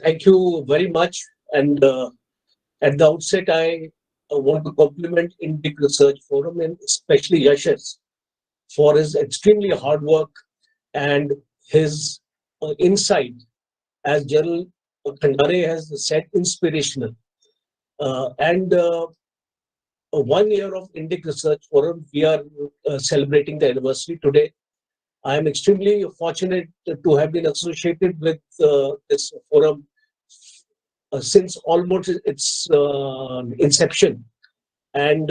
Thank you very much. And at the outset, I want to compliment Indic Research Forum and especially Yashas for his extremely hard work and his insight, as General Khandare has said, inspirational. And 1 year of Indic Research Forum, we are celebrating the anniversary today. I am extremely fortunate to have been associated with this forum since almost its inception. And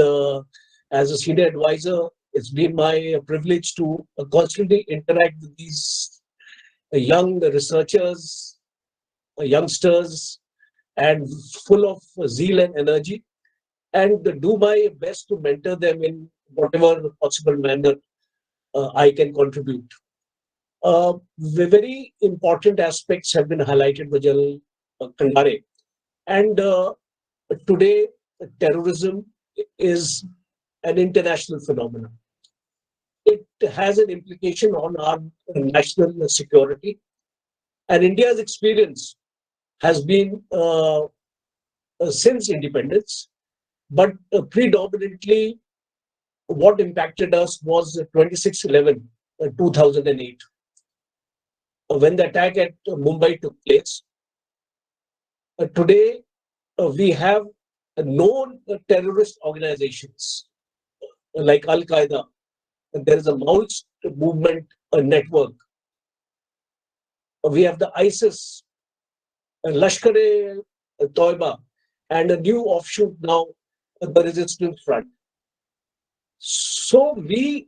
as a senior advisor, it's been my privilege to constantly interact with these young researchers, youngsters, and full of zeal and energy, and do my best to mentor them in whatever possible manner I can contribute. The very important aspects have been highlighted by General Kandare. And today, terrorism is an international phenomenon. It has an implication on our national security. And India's experience has been since independence, but predominantly what impacted us was 26/11, 2008, when the attack at Mumbai took place. Today, we have known terrorist organizations like Al Qaeda. There is a Maoist movement network. We have the ISIS, Lashkar-e-Toiba, and a new offshoot now, the Resistance Front. So the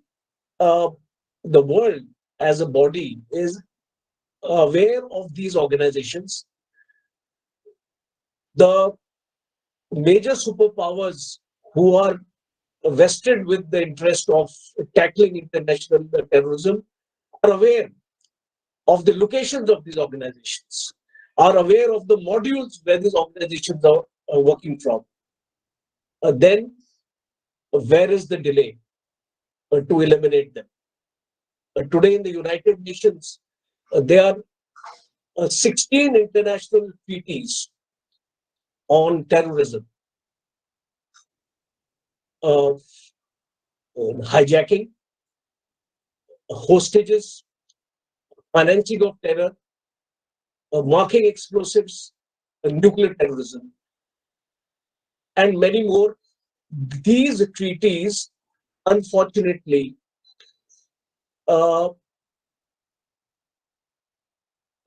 world as a body is aware of these organizations. The major superpowers who are vested with the interest of tackling international terrorism are aware of the locations of these organizations, are aware of the modules where these organizations are working from. Then, where is the delay to eliminate them? Today in the United Nations, there are 16 international treaties on terrorism, hijacking, hostages, financing of terror, marking explosives, nuclear terrorism, and many more. These treaties, unfortunately, are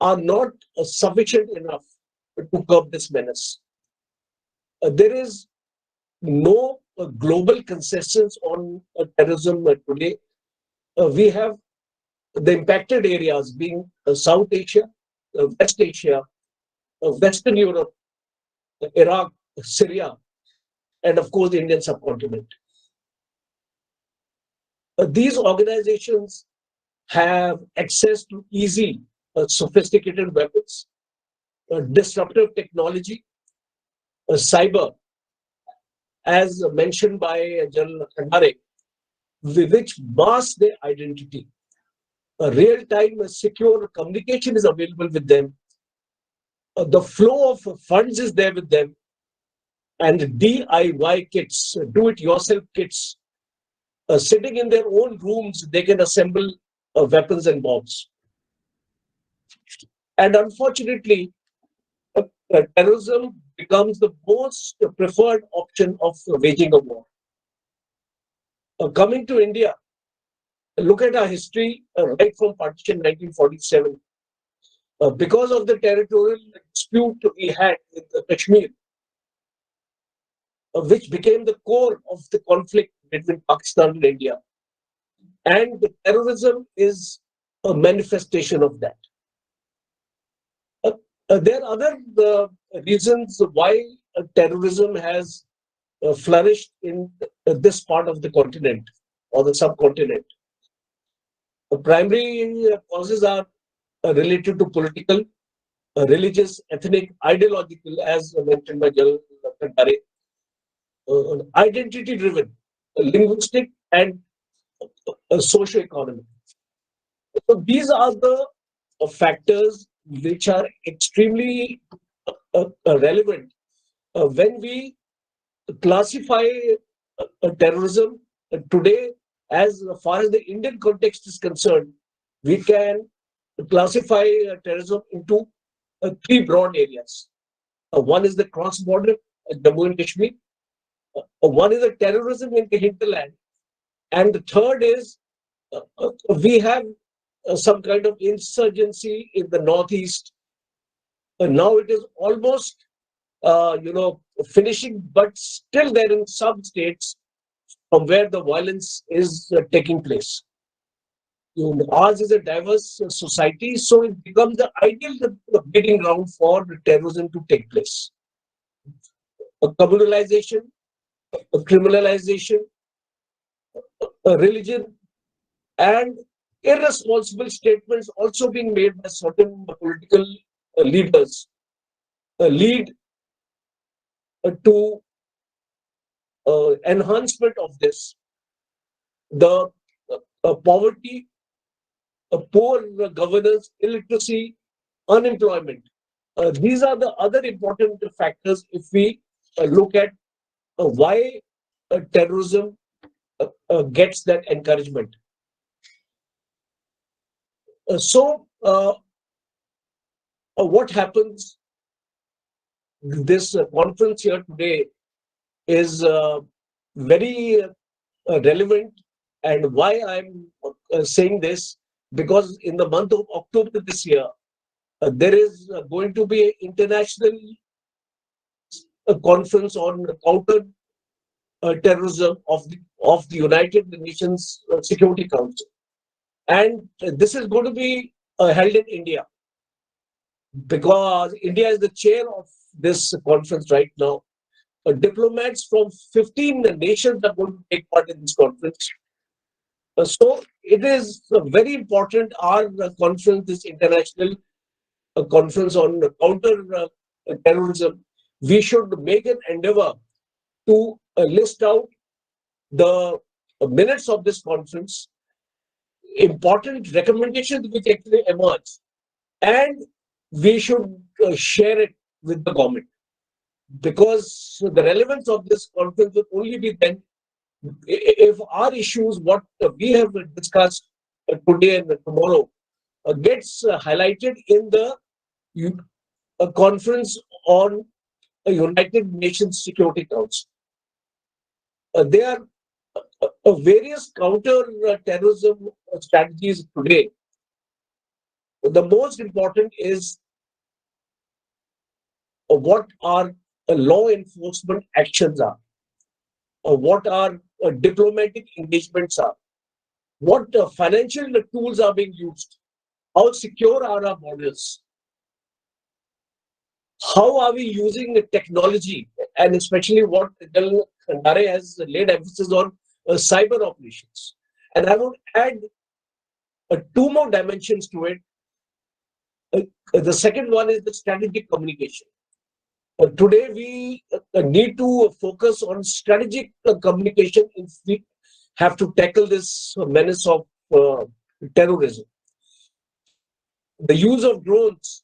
not sufficient enough to curb this menace. There is no global consensus on terrorism today. We have the impacted areas being South Asia, West Asia, Western Europe, Iraq, Syria, and of course the Indian subcontinent. These organizations have access to easy, sophisticated weapons, disruptive technology, cyber, as mentioned by General Khandare, which mask their identity. Real-time secure communication is available with them. The flow of funds is there with them. And DIY kits, do-it-yourself kits, sitting in their own rooms, they can assemble weapons and bombs. And unfortunately, terrorism becomes the most preferred option of waging a war. Coming to India, look at our history right from partition 1947. Because of the territorial dispute we had with Kashmir, which became the core of the conflict between Pakistan and India. And terrorism is a manifestation of that. There are other reasons why terrorism has flourished in this part of the continent or the subcontinent. The primary causes are related to political, religious, ethnic, ideological, as mentioned by General Kandare, identity-driven, linguistic, and socio-economic. So these are the factors which are extremely relevant when we classify terrorism today. As far as the Indian context is concerned, we can classify terrorism into three broad areas. One is the cross-border, Jammu and Kashmir. One is the terrorism in the hinterland. And the third is we have some kind of insurgency in the northeast. Now it is almost, finishing, but still there in some states from where the violence is taking place. Ours is a diverse society, so it becomes the ideal breeding ground for terrorism to take place. A communalization, a criminalization, a religion, and irresponsible statements also being made by certain political leaders lead to enhancement of this. The poverty, poor governance, illiteracy, unemployment. These are the other important factors if we look at why terrorism gets that encouragement. What happens? This conference here today is very relevant, and why I'm saying this, because in the month of October this year, there is going to be an international conference on counter terrorism of the United Nations Security Council, and this is going to be held in India, because India is the chair of this conference right now. Diplomats from 15 nations are going to take part in this conference. So it is very important. Our conference, this international conference on counter terrorism, we should make an endeavor to list out the minutes of this conference, important recommendations which actually emerge, and we should share it with the government, because the relevance of this conference will only be then if our issues, what we have discussed today and tomorrow, gets highlighted in the conference on a United Nations Security Council. There are various counter-terrorism strategies today. The most important is what our law enforcement actions are, what our diplomatic engagements are, what financial tools are being used, how secure are our borders, how are we using the technology, and especially what General Khandare has laid emphasis on cyber operations. And I would add two more dimensions to it. The second one is the strategic communication. Today, we need to focus on strategic communication if we have to tackle this menace of terrorism. The use of drones,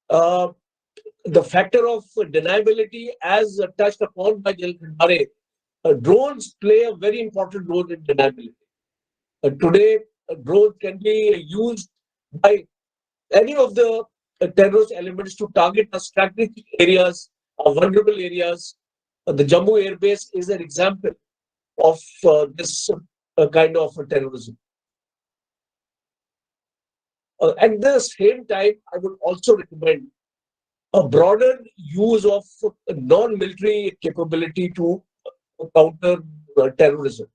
the factor of deniability, as touched upon by General Khandare, drones play a very important role in deniability. Today, drones can be used by any of the terrorist elements to target our strategic areas, our vulnerable areas. The Jammu Air Base is an example of this kind of terrorism. At the same time, I would also recommend a broader use of non-military capability to counter terrorism.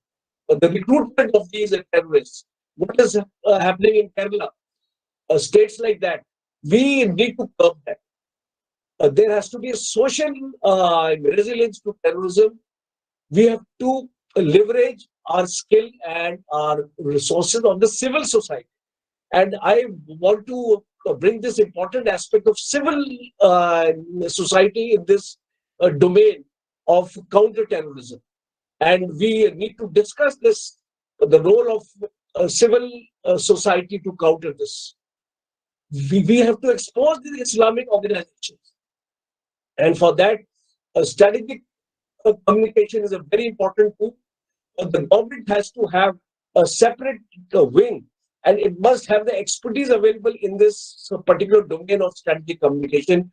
The recruitment of these terrorists, what is happening in Kerala, states like that, we need to curb that. There has to be a social resilience to terrorism. We have to leverage our skill and our resources of the civil society. And I want to bring this important aspect of civil society in this domain of counter-terrorism. And we need to discuss this, the role of civil society to counter this. We have to expose the Islamic organizations. And for that, strategic communication is a very important tool. The government has to have a separate wing, and it must have the expertise available in this particular domain of strategic communication.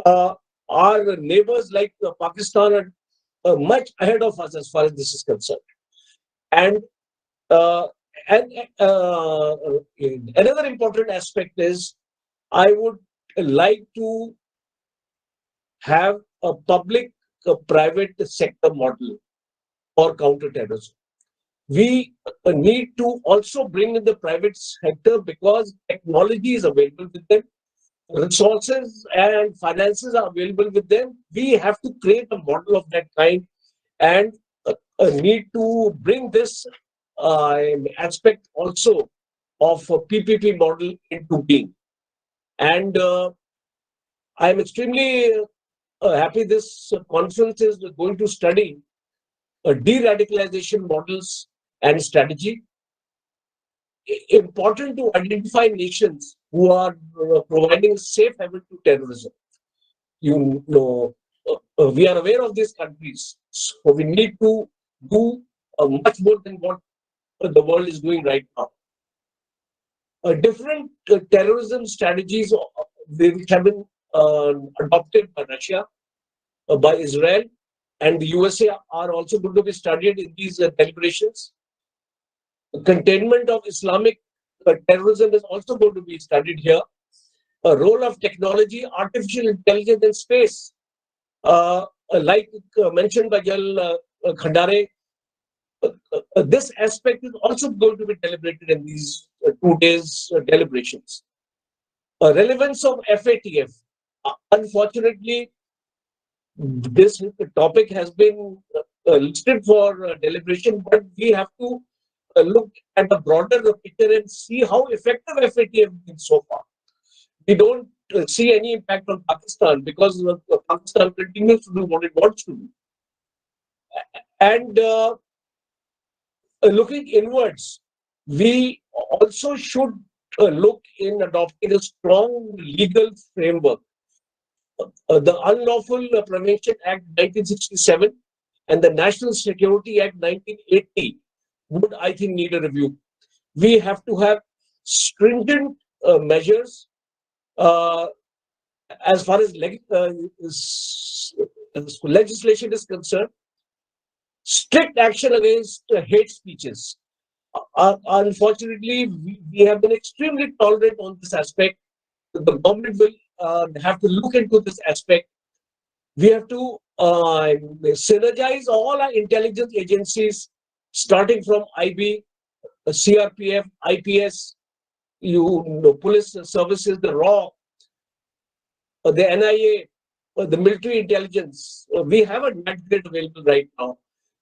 Uh, our neighbors like Pakistan are much ahead of us as far as this is concerned. And uh, and another important aspect is I would like to have a public private sector model for counterterrorism. We need to also bring in the private sector because technology is available with them, resources and finances are available with them. We have to create a model of that kind and need to bring this aspect also of a PPP model into being. And I'm extremely happy this conference is going to study de-radicalization models and strategy. Important to identify nations who are providing safe haven to terrorism. You know, we are aware of these countries, so we need to do much more than what the world is doing right now. Different terrorism strategies which have been adopted by Russia, by Israel, and the USA are also going to be studied in these deliberations. Containment of Islamic terrorism is also going to be studied here. A role of technology, artificial intelligence, and space. Like mentioned by Jal Khandare, this aspect is also going to be deliberated in these 2 days deliberations. Relevance of FATF. Unfortunately, this topic has been listed for deliberation, but we have to look at the broader picture and see how effective FATF has been so far. We don't see any impact on Pakistan because Pakistan continues to do what it wants to do. And looking inwards, we also should look in adopting a strong legal framework. The Unlawful Prevention Act 1967 and the National Security Act 1980 would, I think, need a review. We have to have stringent measures as far as legislation is concerned. Strict action against hate speeches. Unfortunately, we have been extremely tolerant on this aspect. The government will have to look into this aspect. We have to synergize all our intelligence agencies, starting from IB, CRPF, IPS, police services, the RAW, the NIA, the military intelligence. We have a net grid available right now.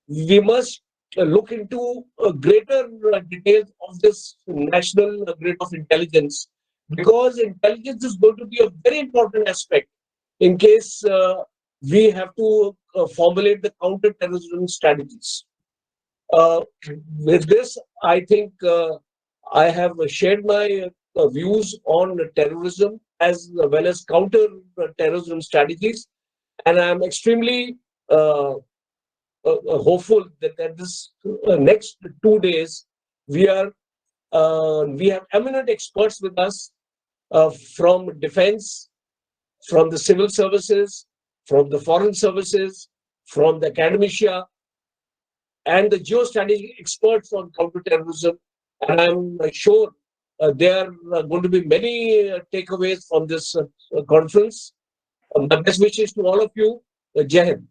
We must look into greater details of this national grid of intelligence, because intelligence is going to be a very important aspect in case we have to formulate the counter-terrorism strategies. With this, I think I have shared my views on terrorism as well as counter-terrorism strategies, and I am extremely hopeful that at this next 2 days we have eminent experts with us from defense, from the civil services, from the foreign services, from the academia, and the geostrategic experts on counterterrorism. And I'm sure there are going to be many takeaways from this conference. My best wishes to all of you. Jai Hind.